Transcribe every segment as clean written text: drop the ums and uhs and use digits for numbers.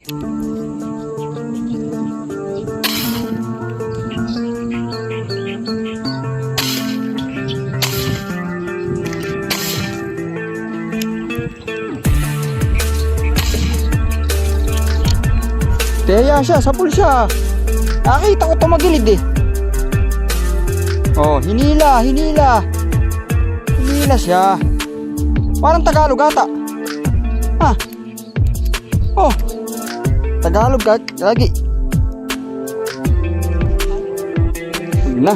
Kaya siya, sapul siya. Nakita ko tumagilid eh. Oh, hinila. Hinila siya. Parang Tagalog ata. Ah. Oh. Tagalog lagi. Sige na.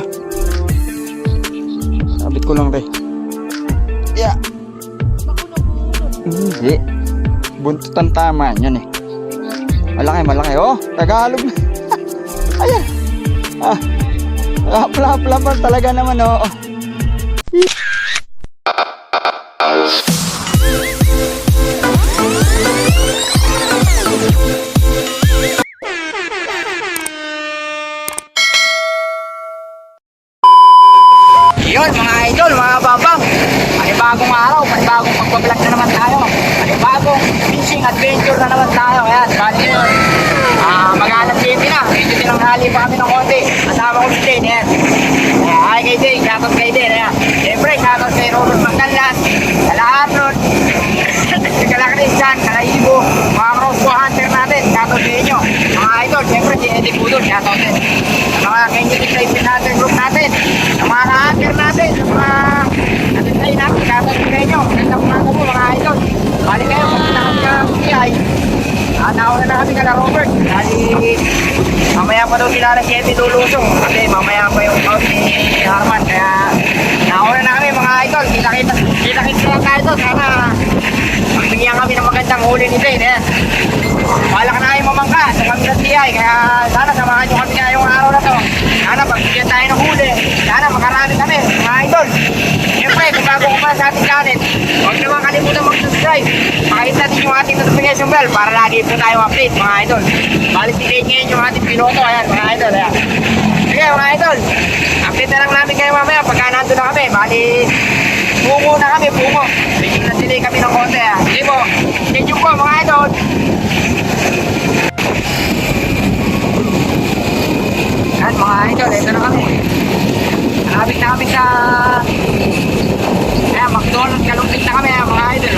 Sabit ko lang rin. Yeah. Hindi. Buntutan tama yan eh. Malaki. Oh, Tagalog. Ayan. Ah. Hapla talaga naman oh. Yun mga idol, mga babang, panibagong araw, panibagong magbablog na naman tayo, panibagong fishing adventure na naman tayo. Kaya bali yun, mag-alas 7 na, medyo tinanghali pa kami ng konti. Kasama ko si Dane, yan. Hi kay Dane, shoutout kay Dane, yan. Siyempre, shoutout kay Ronald Magdalas, Kalahatron, Kalakris dyan, Kalaibo, mga crossbow hunter natin, shoutout sa inyo. Mga idol, siyempre si Eddie Budol, shoutout din. Sa mga Kenjitic Type natin, group natin, sa mga hunter natin, sa mga natin natin, shoutout sa inyo. Gandang mga po mga idol. Bali kayo, pagkita kami ka PI. Nauna na kami kala Robert. Dali, mamaya pa daw sila na si Eddie lulusong. Kasi mamaya pa yung out ni Harman. Kaya nauna na kami mga idol. Kita-kita lang tayo doon. Sana magbigyan kami ng magandang huli ni Zane. Balak na kayo mamangka sa kami ng TI. Kaya sana samahan nyo kami ngayong araw na to. Sana pagbigyan tayo ng huli. Sana makarami kami mga idol. Siyempre, kung bago ko pa sa ating channel, huwag naman kalimutan mag-subscribe. Pakita natin yung ating notification bell para lagi po tayo update mga idol. Balik si Dane ngayon yung ating piloto. Ayan mga idol. Ayan. Sige mga idol, update na lang namin kayo mamaya pagka nandun na kami. Bali, pungo na kami, pungo. Bigyan na delay kami ng konti. Sige po, stay tuned po mga idol. Ayan mga idol, ito na kami. Malapit na kami sa McDonald's, kalumpit na kami mga idol.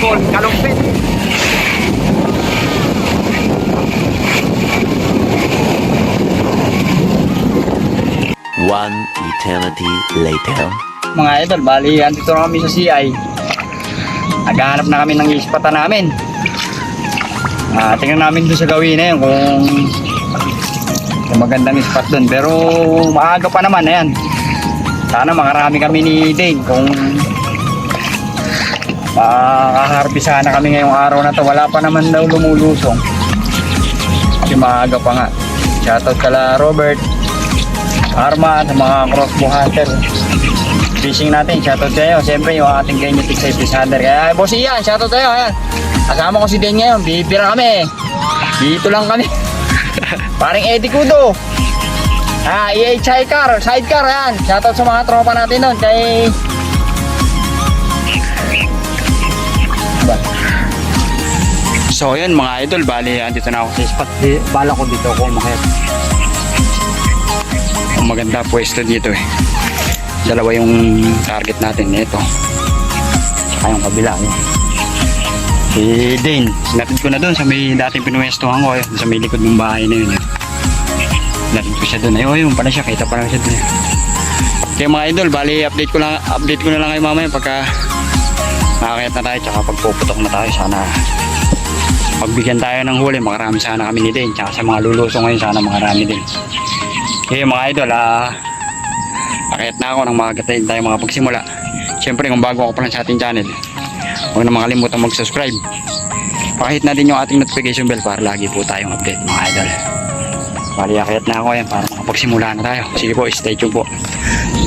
Kalumpit. One eternity later. Mga idol, bali andito na kami sa CI. Naghahanap na kami ng ispata namin. Tingnan namin doon sa gawin na yun kung magandang spot doon. Pero maaga pa naman, ayan. Sana makarami kami ni Dane kung makaharvest sana kami ngayong araw na to. Wala pa naman daw lumulusong kasi maaga pa nga. Shoutout kala Robert, Arman, sa mga crossbow hunter fishing natin. Shoutout kayo. Siyempre yung ating Kenjitic Type hunter. Kaya boss Ian, shoutout kayo. Ayan, kasama ko si Den ngayon. Bibira kami. Dito lang kami. Paring Eddie Kudo. EH sidecar. Ayan, shoutout sa mga tropa natin nun. Kay so yun mga idol, bali andito na ako sa spot. Bala ko dito ako umakit. Ang maganda pwesto dito eh. Dalawa yung target natin. Ito saka yung kabila eh. Si Dane, sinatid ko na dun sa may dating pinuwestohan ko eh. Sa may likod ng bahay na yun eh. Sinatid ko siya dun. Ayun pala siya, kita pa lang siya dun eh. Kaya mga idol, bali update ko na lang kayo mamaya pagka makakayat na tayo, tsaka pagpuputok na tayo. Sana pagbigyan tayo ng huli, makarami sana kami ni Dane. Tsaka sa mga lulusong ngayon, sana makarami din. Okay mga idol, akayat na ako nang makakatayin tayo mga pagsimula. Siyempre kung bago ako pa lang sa ating channel, huwag na makalimutan mag-subscribe. Pakihit natin yung ating notification bell para lagi po tayong update mga idol. Bali akayat na ako yan para makapagsimula na tayo. Sige po, stay tuned po.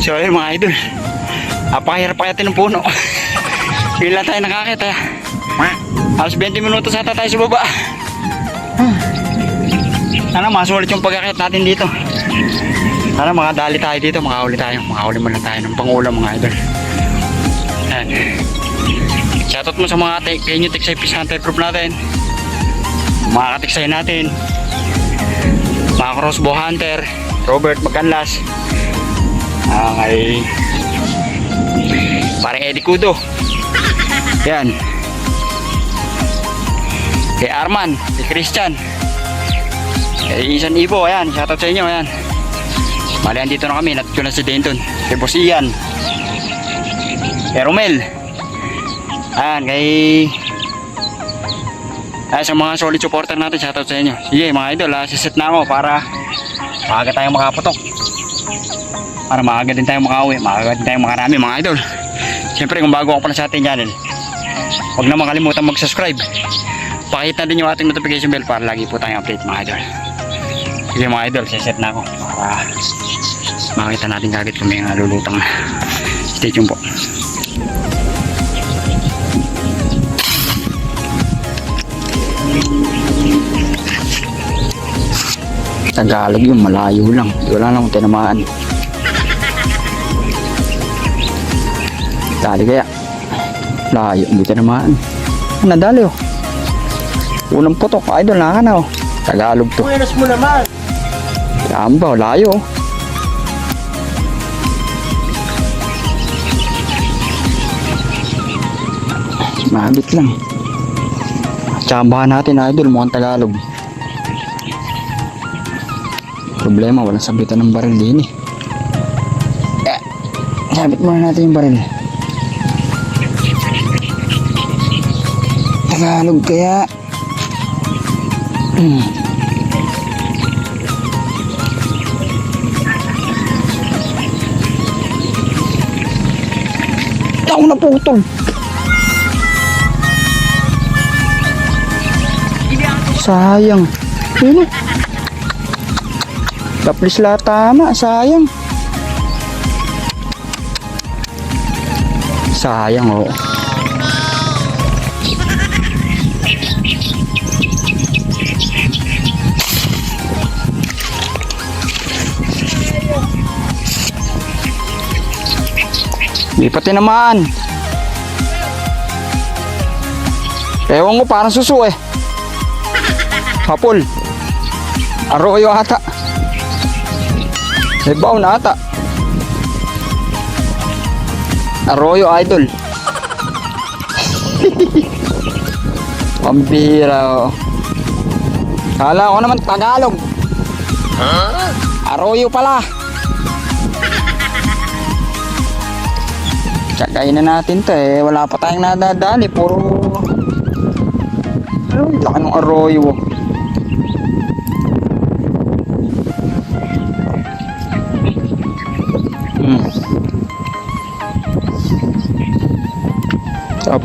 So ayun mga idol, napakahirap pakitin ng puno. Pila tayo nakakita. Alas 20 minutos ata tayo sa baba. Sana masulit yung pagkakit natin dito. Sana makadali tayo dito, makahuli tayo. Makahuli mo lang tayo ng pangulam mga idol. Ayan. Shoutout mo sa mga Kenyo Tiksay Fish Hunter group natin, mga katiksay natin, mga crossbow hunter, Robert Maganlas, kay parang Eddie Kudo, yan, kay Arman, kay Christian, kay Isan Ibo. Ayan, shoutout sa inyo. Ayan, malihan dito na kami, natito na si Denton, kay Boss Ian, kay Romel. Ayan, sa mga solid supporter natin, shoutout sa inyo. Sige mga idol, siset na ako para maaga tayong makaputok, para maaga din tayong makauwi, maaga din tayong makarami mga idol. Siyempre kung bago ako pala sa ating channel, huwag na makalimutan mag-subscribe, pakita din yung ating notification bell para lagi po tayong update mga idol. Sige mga idol, siset na ako para makita natin kagad kung may nalulutang na. Stay tuned po. Tagalog yun, malayo lang. Wala lang akong tinamaan. Dali kaya. Layo, hindi tinamaan. Nadali oh. Unang putok, idol na ka na oh. Tagalog to. Buenas mo naman. Yan ba, layo oh. Mabit lang. Tsambahan natin idol, mukhang Tagalog. Problema, walang sabitan ng baril din eh. Sabit muna natin yung baril. Tagalog kaya. Ako na putol. Sayang. Ano? Taplis lahat tama, sayang. Sayang oh. Di pa tinamaan. Ewan ko, parang suso eh. Hapol. Arroyo ata. Ibaw na ata. Arroyo idol. Pambira oh. Kala ko naman Tagalog. Arroyo pala. Tsakain na natin to eh. Wala pa tayong nadadali. Puro laki ng arroyo oh.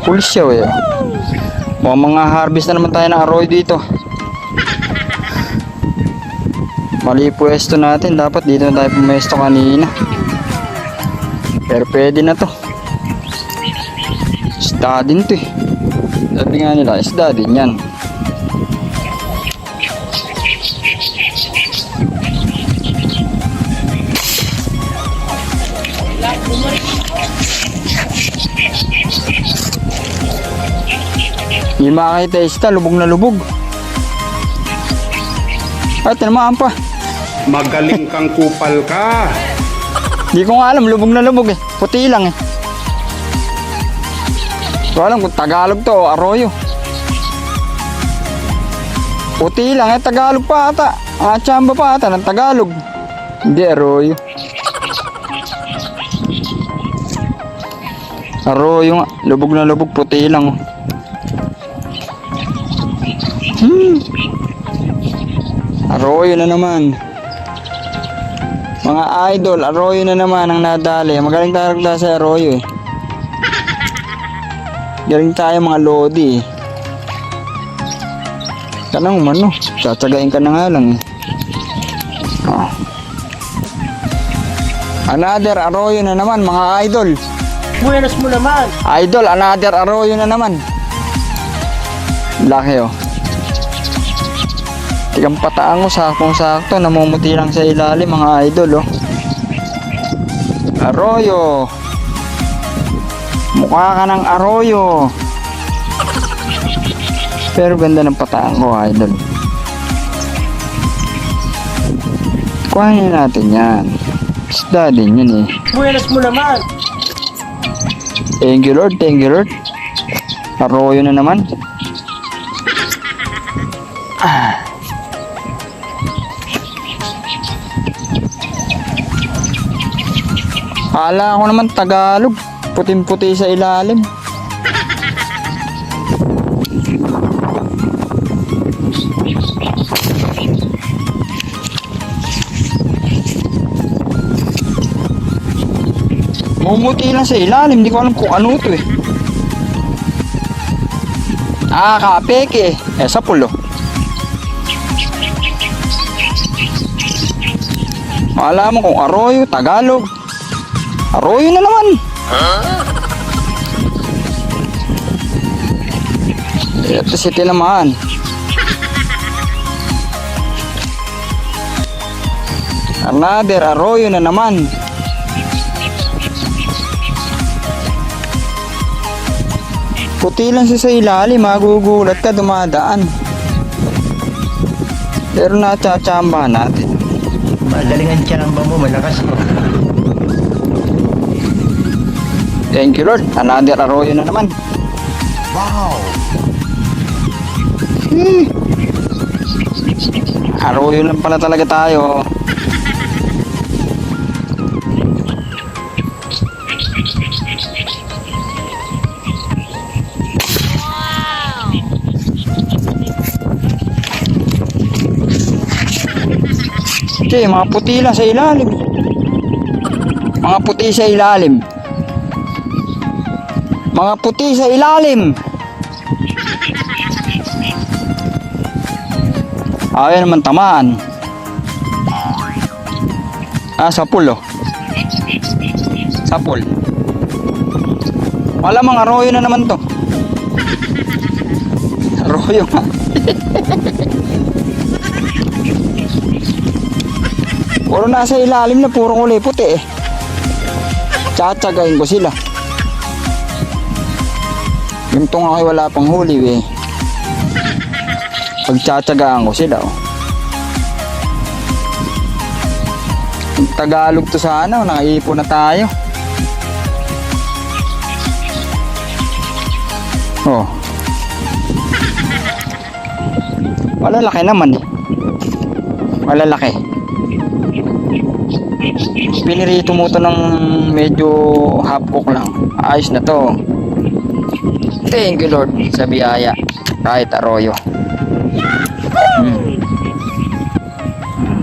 Pulis siya eh. Mga harvest na naman tayo ng arroyo dito. Mali pwesto natin. Dapat dito na tayo pumesto kanina. Pero pwede na to. Isda din to eh. Sabi nga nila, isda din yan. Hindi makakita isda, lubog na lubog. Ay, tinamaan pa. Magaling kang kupal ka. Hindi ko nga alam, lubog na lubog eh. Puti lang eh. So alam kung Tagalog to o arroyo. Puti lang eh, Tagalog pa ata. Tsamba pa ata ng Tagalog. Hindi, arroyo. Arroyo nga, lubog na lubog, puti lang oh. Arroyo na naman. Mga idol, arroyo na naman ang nadali. Magaling tayo sa arroyo eh. Galing tayo mga lodi eh. Tanong man no, tsatsagain ka na nga lang eh. Another arroyo na naman, mga idol. Buenos mo naman. Idol, another arroyo na naman. Laki oh. Tigang pataan ko, saktong-sakto. Namumuti lang sa ilalim, mga idol oh. Arroyo. Mukha ka ng arroyo. Pero ganda ng pataan ko, idol. Kuhanin natin yan. Isda din yun eh. Buenos mo naman. Thank you Lord, thank you Lord. Arroyo na naman. Akala ko naman Tagalog. Puting-puti sa ilalim. Mumuti lang sa ilalim, hindi ko alam kung ano to eh. Kapeke. Sa pulo. Akala mo kung arroyo, Tagalog. Arroyo na naman. Ito si tinamaan. Another arroyo na naman. Puti lang siya sa ilalim, magugulat ka, dumadaan. Pero natsatsambahan natin. Magalingan siya ng bambo, malakas mo. Thank you Lord, another arroyo na naman. Wow! Arroyo lang pala talaga tayo. Okay, mga puti lang sa ilalim. Mga puti sa ilalim. Mga puti sa ilalim. Ayaw naman tamaan. Sapul oh. Sapul. Wala mga arroyo na naman to. Arroyo nga. Puro nasa ilalim na, puro kulay puti eh. Tsatsagain ko sila. Yung tunga ko wala pang huli eh. Pagtsatsagaan ko sila oh. Yung Tagalog to sana, nakaipon na tayo. Oh. Malalaki naman eh. Malalaki. Pinirito mo to ng medyo half cook lang. Ayos na to. Thank you Lord sa biyaya. Kahit arroyo.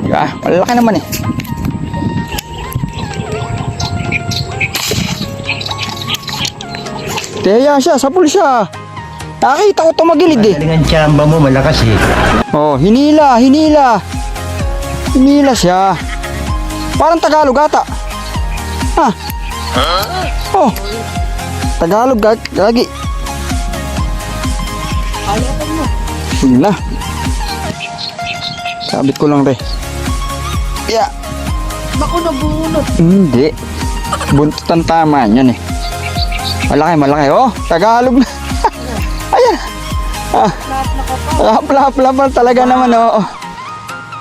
Diba? Malalaki naman eh. Teya siya, sapul siya. Nakita ko tumagilid eh. Magalingan siya ng bambo, malakas eh. Oh, hinila. Hinila siya. Parang Tagalog ata. Oh. Tagalog gagi. Sige na. Sabit ko lang, re. Yeah. Naku, nabunot. Hindi. Buntutan tama yan eh. Malaki. Oh, Tagalog na. Ayan. Lapal talaga naman oh.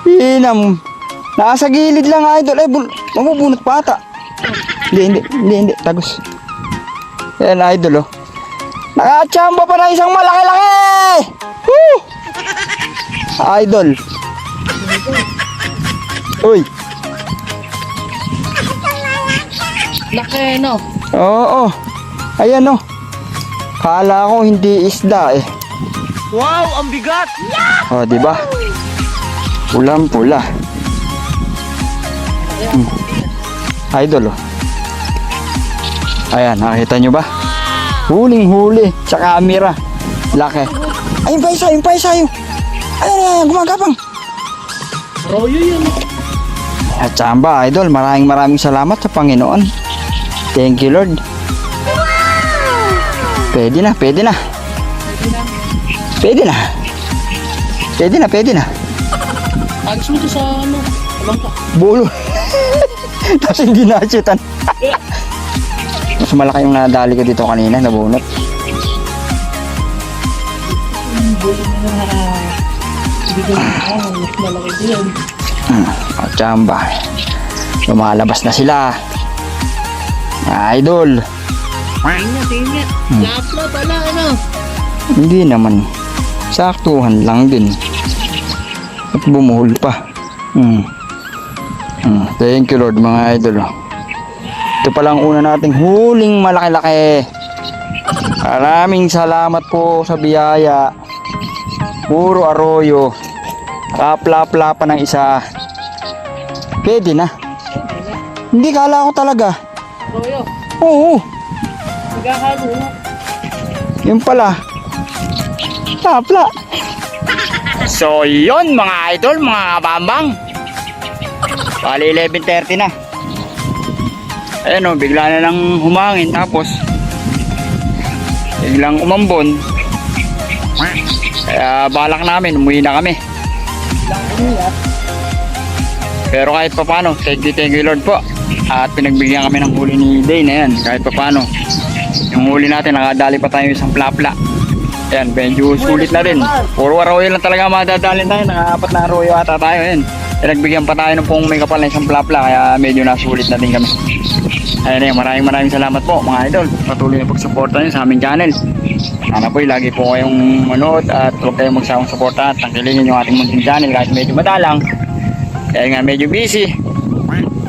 Hinam. Nasa gilid lang idol. Mabubunot pa ata. Hindi. Tagos. Ayan idol oh. Nakachamba pa na isang malaki-laki. Woo! Idol. Uy. Laki, no? Oo. Ayan oh. Kala ko hindi isda eh. Wow, ang bigat! Oh, di ba? Pulang-pula. Idol oh. Ayan, nakita nyo ba? Huling-huli sa camera. Laki. Ay, yung pa isa. Ayan, gumagapang. Royo yun. At Chamba Idol, maraming salamat sa Panginoon. Thank you Lord. Pwede na. Pwede na. Agis mo to sa ano? Bangka. Bulo. Tapos hindi na-chutan. Mas malaki yung nadali ko dito kanina, nabunot. Hindi ko mas malaki din. At Chamba. Lumalabas na sila. Idol. Tingnan. Lapla pala, ano? Hindi naman. Saktuhan lang din. At bumuhol pa. Thank you Lord mga idol. Ito palang una nating huling malaki-laki. Maraming salamat po sa biyaya. Puro arroyo. Kapla-pla pa ng isa. Pwede na. Hindi kala ko talaga. Royo, Oo. nagkakalo. Yun pala. Kapla. So yun mga idol, mga kabambang. Bali 11:30 na. Ayun o, bigla na lang humangin tapos biglang umambon. Kaya balak namin, umuwi na kami. Pero kahit pa paano, thank you Lord po. At pinagbigyan kami ng huli ni Day na yan, kahit pa paano. Yung huli natin, nakadali pa tayo isang plapla. Ayan, medyo sulit na din. Puro arroyo lang talaga madadalin tayo. Naka-4 na arroyo ata tayo. Ayan. Nagbigyan pa tayo ng pong may kapal na isang plapla. Kaya medyo nasulit na din kami. Ayan, maraming salamat po mga idol. Patuloy na pagsuporta nyo sa aming channel. Sana po lagi po kayong manood at huwag kayong magsawang suporta at tangkilingin yung ating munting channel kahit medyo madalang. Kaya nga medyo busy.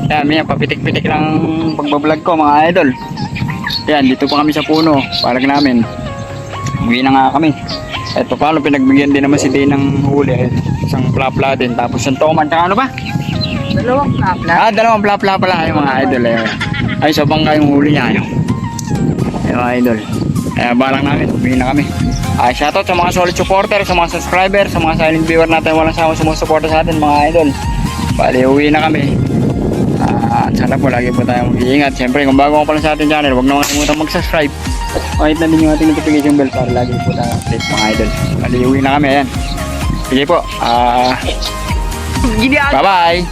Kaya may papitik-pitik lang pagbablog ko mga idol. Ayan, dito pa kami sa puno. Palag namin. Uwi na nga kami. At paano pinagbigyan din naman si Day ng huli. Isang plapla din. Tapos yung toman. Tsaka ano ba? Dalawang lapla. Dalawang plapla pala yung mga idol. Ay, sa bangka yung huli niya. Yung mga idol. Kaya balang namin. Uwi na kami. Ay, shoutout sa mga solid supporter, sa mga subscriber, sa mga silent viewer natin. Walang sama sumusuporta sa atin mga idol. Bali, uwi na kami. At sana po lagi po tayong mag-iingat. Siyempre, kung bago ka pala sa ating channel, huwag naman kalimutan mag-subscribe. Kahit na din yung ating notification bell para lagi po tayo update mga idol. Bali, uwi na kami. Ayan. Sige po. Bye-bye.